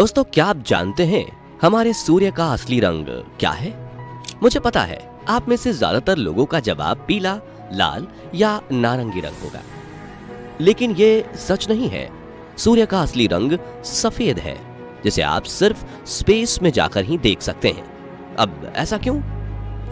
दोस्तों, क्या आप जानते हैं हमारे सूर्य का असली रंग क्या है? मुझे पता है आप में से ज्यादातर लोगों का जवाब पीला, लाल या नारंगी रंग होगा, लेकिन ये सच नहीं है। सूर्य का असली रंग सफेद है, जिसे आप सिर्फ स्पेस में जाकर ही देख सकते हैं। अब ऐसा क्यों?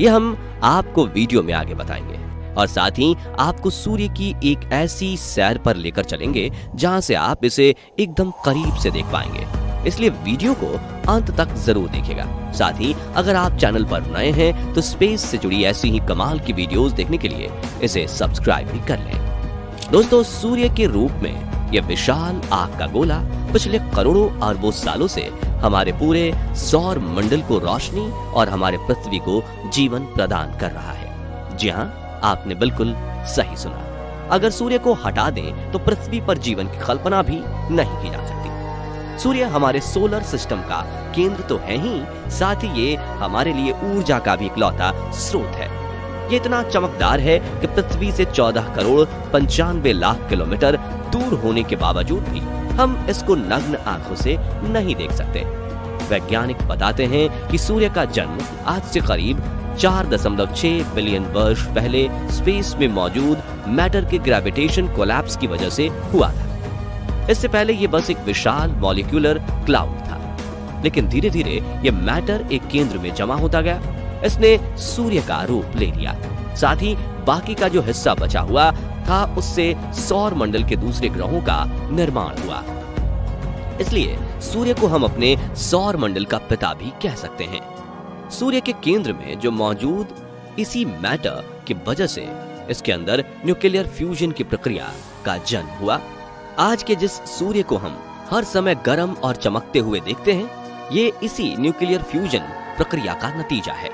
ये हम आपको वीडियो में आगे बताएंगे और साथ ही आपको सूर्य की एक ऐसी सैर पर लेकर चलेंगे जहां से आप इसे एकदम करीब से देख पाएंगे। इसलिए वीडियो को अंत तक जरूर देखिएगा। साथ ही अगर आप चैनल पर नए हैं तो स्पेस से जुड़ी ऐसी ही कमाल की वीडियोस देखने के लिए इसे सब्सक्राइब भी कर लें। दोस्तों, सूर्य के रूप में यह विशाल आग का गोला पिछले करोड़ों अरबों सालों से हमारे पूरे सौर मंडल को रोशनी और हमारे पृथ्वी को जीवन प्रदान कर रहा है। जी हाँ, आपने बिल्कुल सही सुना। अगर सूर्य को हटा दें तो पृथ्वी पर जीवन की कल्पना भी नहीं की जा सकती। सूर्य हमारे सोलर सिस्टम का केंद्र तो है ही, साथ ही ये हमारे लिए ऊर्जा का भी इकलौता स्रोत है। ये इतना चमकदार है कि पृथ्वी से 14 करोड़ 95 लाख किलोमीटर दूर होने के बावजूद भी हम इसको नग्न आंखों से नहीं देख सकते। वैज्ञानिक बताते हैं कि सूर्य का जन्म आज से करीब 4.6 बिलियन वर्ष पहले स्पेस में मौजूद मैटर के ग्रेविटेशन कोलैप्स की वजह से हुआ था। इससे पहले ये बस एक विशाल मॉलिक्यूलर क्लाउड था, लेकिन धीरे धीरे ये मैटर एक केंद्र में जमा होता गया। इसने सूर्य का रूप ले लिया। साथ ही बाकी का जो हिस्सा बचा हुआ था, उससे सौर मंडल के दूसरे ग्रहों का निर्माण हुआ। इसलिए सूर्य को हम अपने सौर मंडल का पिता भी कह सकते हैं। सूर्य के केंद्र में जो मौजूद इसी मैटर की वजह से इसके अंदर न्यूक्लियर फ्यूजन की प्रक्रिया का जन्म हुआ। आज के जिस सूर्य को हम हर समय गर्म और चमकते हुए देखते हैं, ये इसी न्यूक्लियर फ्यूजन प्रक्रिया का नतीजा है।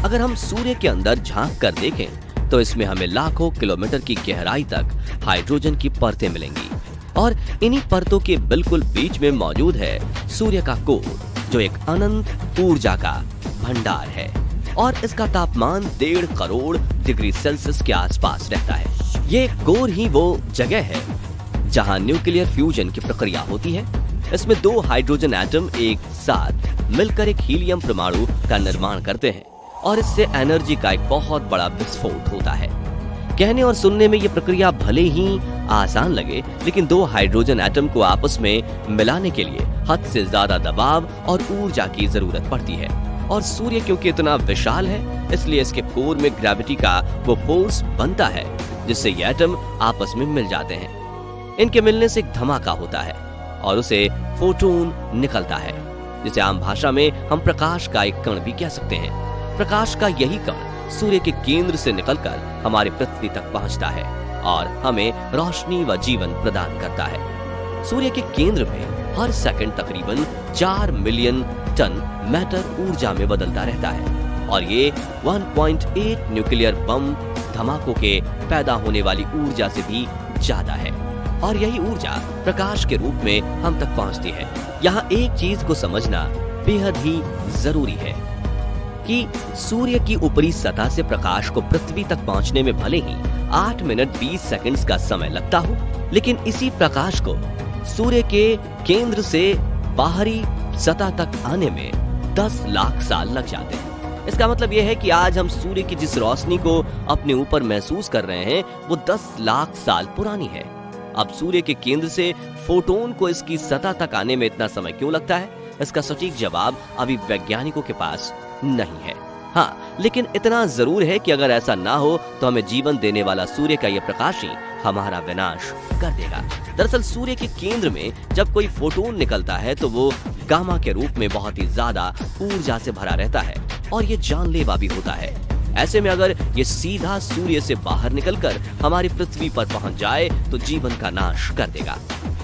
अगर हम सूर्य के अंदर झांक कर देखें तो इसमें हमें लाखों किलोमीटर की गहराई तक हाइड्रोजन की परतें मिलेंगी और इन्हीं परतों के बिल्कुल बीच में मौजूद है सूर्य का कोर, जो एक अनंत ऊर्जा का भंडार है और इसका तापमान 1.5 करोड़ डिग्री सेल्सियस के आसपास रहता है। ये कोर ही वो जगह है जहां न्यूक्लियर फ्यूजन की प्रक्रिया होती है। इसमें 2 हाइड्रोजन एटम एक साथ मिलकर एक हीलियम परमाणु का निर्माण करते हैं और इससे एनर्जी का एक बहुत बड़ा विस्फोट होता है। कहने और सुनने में यह प्रक्रिया भले ही आसान लगे, लेकिन 2 हाइड्रोजन एटम को आपस में मिलाने के लिए हद से ज्यादा दबाव और ऊर्जा की जरूरत पड़ती है। और सूर्य क्योंकि इतना विशाल है, इसलिए इसके कोर में ग्रेविटी का वो फोर्स बनता है जिससे ये एटम आपस में मिल जाते हैं। इनके मिलने से एक धमाका होता है और उसे फोटोन निकलता है, जिसे आम भाषा में हम प्रकाश का एक कण भी कह सकते हैं। प्रकाश का यही कण सूर्य के केंद्र से निकलकर हमारी पृथ्वी तक पहुंचता है और हमें रोशनी व जीवन प्रदान करता है। सूर्य के केंद्र में हर सेकंड तकरीबन 4 मिलियन टन मैटर ऊर्जा में बदलता रहता है और ये 1.8 न्यूक्लियर बम धमाकों के पैदा होने वाली ऊर्जा से भी ज्यादा है और यही ऊर्जा प्रकाश के रूप में हम तक पहुंचती है। यहाँ एक चीज को समझना बेहद ही जरूरी है कि सूर्य की ऊपरी सतह से प्रकाश को पृथ्वी तक पहुंचने में भले ही 8 मिनट 20 सेकंड्स का समय लगता हो, लेकिन इसी प्रकाश को सूर्य के केंद्र से बाहरी सतह तक आने में 10 लाख साल लग जाते हैं। इसका मतलब यह है कि आज हम सूर्य की जिस रोशनी को अपने ऊपर महसूस कर रहे हैं, वो 10 लाख साल पुरानी है। अब सूर्य के केंद्र से फोटोन को इसकी सतह तक आने में इतना समय क्यों लगता है, इसका सटीक जवाब अभी वैज्ञानिकों के पास नहीं है। हाँ, लेकिन इतना जरूर है कि अगर ऐसा ना हो तो हमें जीवन देने वाला सूर्य का यह प्रकाश ही हमारा विनाश कर देगा। दरअसल सूर्य के केंद्र में जब कोई फोटोन निकलता है तो वो गामा के रूप में बहुत ही ज्यादा ऊर्जा से भरा रहता है और ये जानलेवा भी होता है। ऐसे में अगर ये सीधा सूर्य से बाहर निकलकर हमारी पृथ्वी पर पहुंच जाए तो जीवन का नाश कर देगा।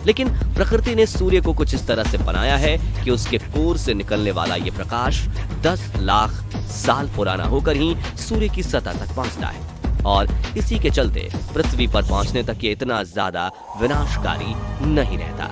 लेकिन प्रकृति ने सूर्य को कुछ इस तरह से बनाया है कि उसके कोर से निकलने वाला ये प्रकाश 10 लाख साल पुराना होकर ही सूर्य की सतह तक पहुंचता है और इसी के चलते पृथ्वी पर पहुंचने तक ये इतना ज्यादा विनाशकारी नहीं रहता।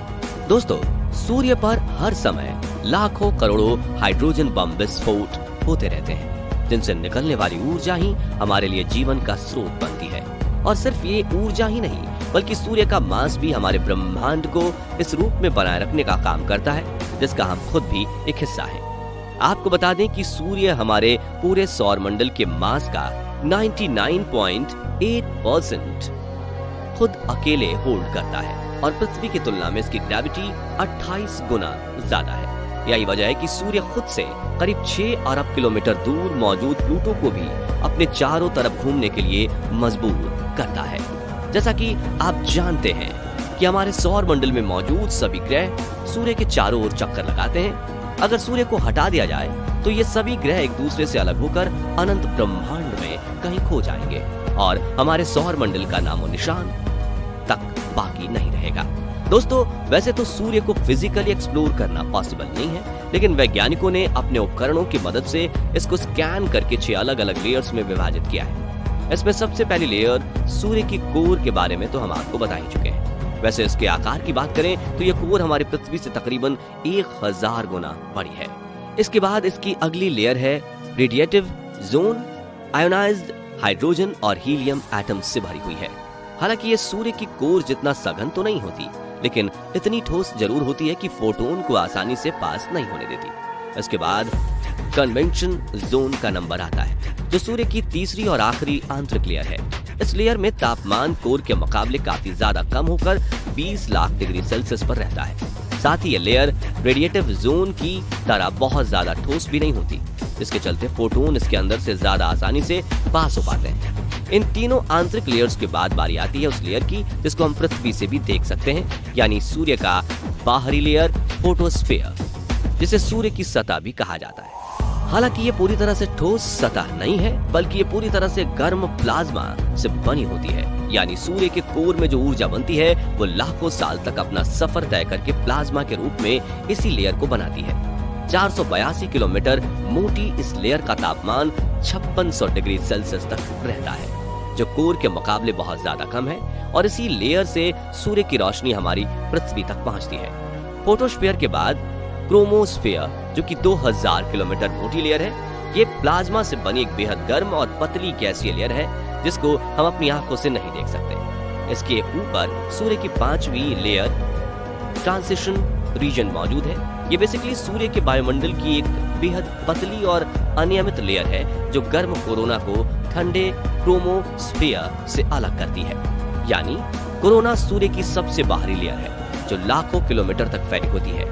दोस्तों, सूर्य पर हर समय लाखों करोड़ों हाइड्रोजन बम विस्फोट होते रहते हैं, जिनसे निकलने वाली ऊर्जा ही हमारे लिए जीवन का स्रोत बनती है। और सिर्फ ये ऊर्जा ही नहीं, बल्कि सूर्य का मास भी हमारे ब्रह्मांड को इस रूप में बनाए रखने का काम करता है जिसका हम खुद भी एक हिस्सा हैं। आपको बता दें कि सूर्य हमारे पूरे सौर मंडल के मास का 99.8% खुद अकेले होल्ड करता है और पृथ्वी की तुलना में इसकी ग्रेविटी 28 गुना ज्यादा है। यही वजह है कि सूर्य खुद से करीब 6 अरब किलोमीटर दूर मौजूद प्लूटो को भी अपने चारों तरफ घूमने के लिए मजबूर करता है। जैसा कि आप जानते हैं कि हमारे सौर मंडल में मौजूद सभी ग्रह सूर्य के चारों ओर चक्कर लगाते हैं। अगर सूर्य को हटा दिया जाए तो ये सभी ग्रह एक दूसरे से अलग होकर अनंत ब्रह्मांड में कहीं खो जाएंगे और हमारे सौर मंडल का नामो निशान तक बाकी नहीं रहेगा। दोस्तों, वैसे तो सूर्य को फिजिकली एक्सप्लोर करना पॉसिबल नहीं है, लेकिन वैज्ञानिकों ने अपने उपकरणों की मदद से इसको स्कैन करके 6 अलग अलग लेयर्स में विभाजित किया है। इसमें सबसे पहली लेयर सूर्य की कोर के बारे में तो हम आपको बता ही चुके हैं। वैसे इसके आकार की बात करें तो यह कोर हमारी पृथ्वी से तकरीबन 1000 गुना बड़ी है। इसके बाद इसकी अगली लेयर है रेडिएटिव जोन, आयोनाइज्ड हाइड्रोजन और हीलियम एटम्स से भरी हुई है। हालांकि ये सूर्य की कोर जितना सघन तो नहीं होती, लेकिन इतनी ठोस जरूर होती है कि फोटोन को आसानी से पास नहीं होने देती। इसके बाद कन्वेक्शन जोन का नंबर आता है, जो सूर्य की तीसरी और आखिरी आंतरिक लेयर है। इस लेयर में तापमान कोर के मुकाबले काफी ज्यादा कम होकर 20 लाख डिग्री सेल्सियस पर रहता है। साथ ही ये लेयर रेडिएटिव जोन की तरह बहुत ज्यादा ठोस भी नहीं होती, जिसके चलते फोटोन इसके अंदर से ज्यादा आसानी से पास हो पाते हैं। इन तीनों आंतरिक लेयर्स के बाद बारी आती है उस लेयर की जिसको हम पृथ्वी से भी देख सकते हैं, यानी सूर्य का बाहरी लेयर फोटोस्फीयर, जिसे सूर्य की सतह भी कहा जाता है। हालांकि ये पूरी तरह से ठोस सतह नहीं है, बल्कि ये पूरी तरह से गर्म प्लाज्मा से बनी होती है। यानी सूर्य के कोर में जो ऊर्जा बनती है वो लाखों साल तक अपना सफर तय करके प्लाज्मा के रूप में इसी लेयर को बनाती है। 482 किलोमीटर मोटी इस लेयर का तापमान 5600 डिग्री सेल्सियस तक रहता है, जो कोर के मुकाबले बहुत ज्यादा कम है, और इसी लेयर से सूर्य की रोशनी हमारी पृथ्वी तक पहुंचती है। फोटोस्फीयर के बाद क्रोमोस्फीयर, जो कि 2000 किलोमीटर मोटी लेयर है, ये प्लाज्मा से बनी एक बेहद गर्म और पतली गैसीय लेयर है जिसको हम अपनी आंखों से नहीं देख सकते। इसके ऊपर सूर्य की 5वीं लेयर ट्रांजिशन रीजन मौजूद है। ये बेसिकली सूर्य के वायुमंडल की एक बेहद पतली और अनियमित लेयर है जो गर्म कोरोना को ठंडे क्रोमोस्फीयर से अलग करती है। यानी कोरोना सूर्य की सबसे बाहरी लेयर है जो लाखों किलोमीटर तक फैली होती है।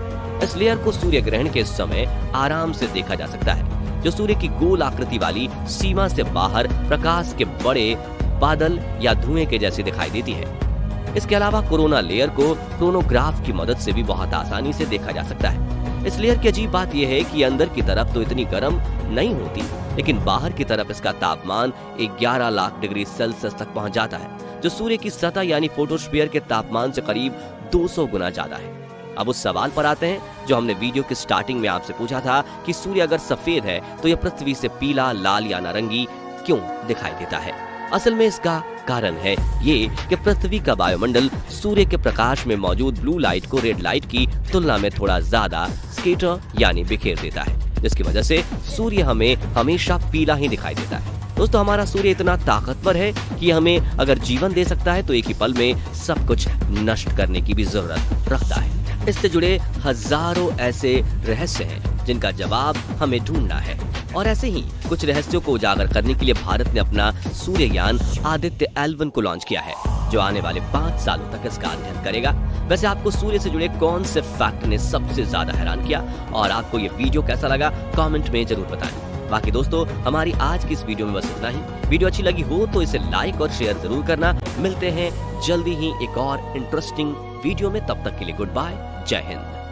इस लेयर को सूर्य ग्रहण के समय आराम से देखा जा सकता है, जो सूर्य की गोल आकृति वाली सीमा से बाहर प्रकाश के बड़े बादल या धुएं के जैसी दिखाई देती है। इसके अलावा कोरोना लेयर को क्रोनोग्राफ की मदद से भी बहुत आसानी से देखा जा सकता है। इस लेयर की अजीब बात यह है कि अंदर की तरफ तो इतनी गर्म नहीं होती, लेकिन बाहर की तरफ इसका तापमान 11 लाख डिग्री सेल्सियस तक पहुंच जाता है, जो सूर्य की सतह यानी फोटोस्फीयर के तापमान से करीब 200 गुना ज्यादा है। अब उस सवाल पर आते हैं जो हमने वीडियो की स्टार्टिंग में आपसे पूछा था कि सूर्य अगर सफेद है तो यह पृथ्वी से पीला, लाल या नारंगी क्यों दिखाई देता है। असल में इसका कारण है ये कि पृथ्वी का वायुमंडल सूर्य के प्रकाश में मौजूद ब्लू लाइट को रेड लाइट की तुलना में थोड़ा ज्यादा स्कैटर यानी बिखेर देता है, जिसकी वजह से सूर्य हमें हमेशा पीला ही दिखाई देता है। दोस्तों, हमारा सूर्य इतना ताकतवर है कि हमें अगर जीवन दे सकता है तो एक ही पल में सब कुछ नष्ट करने की भी जरूरत रखता है। इससे जुड़े हजारों ऐसे रहस्य हैं जिनका जवाब हमें ढूंढना है, और ऐसे ही कुछ रहस्यों को उजागर करने के लिए भारत ने अपना सूर्ययान आदित्य L1 को लॉन्च किया है, जो आने वाले 5 सालों तक इसका अध्ययन करेगा। वैसे आपको सूर्य से जुड़े कौन से फैक्ट ने सबसे ज्यादा हैरान किया और आपको ये वीडियो कैसा लगा कमेंट में जरूर बताएं। बाकी दोस्तों, हमारी आज की इस वीडियो में बस इतना ही। वीडियो अच्छी लगी हो तो इसे लाइक और शेयर जरूर करना। मिलते हैं जल्दी ही एक और इंटरेस्टिंग वीडियो में, तब तक के लिए गुड बाय, जय हिंद।